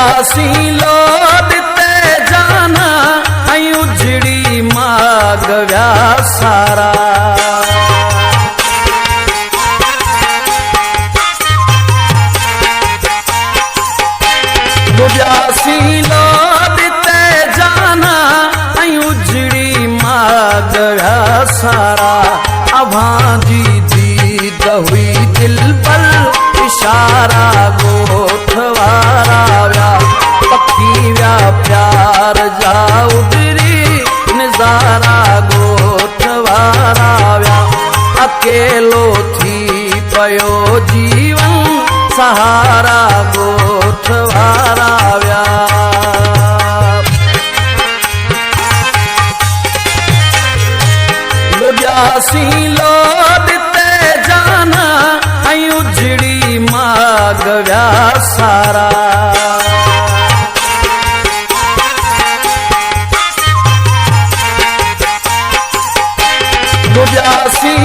लुबियासी load ते जाना ऐं उजड़ी माग व्या सारा लुबियासी लोड ते जाना ऐं उजड़ी माग व्या सारा अभांजी दीद हुई दिल पर इशारा गोठ वारा व्या पखी व्या प्यार जा उतरी नजारा गोठ वारा व्या अकेलो थी पयो जीवन सहारा गोठ वारा व्या लुबियासी लोड ते जाना ऐं उजड़ी माग व्या सारा लुबियासी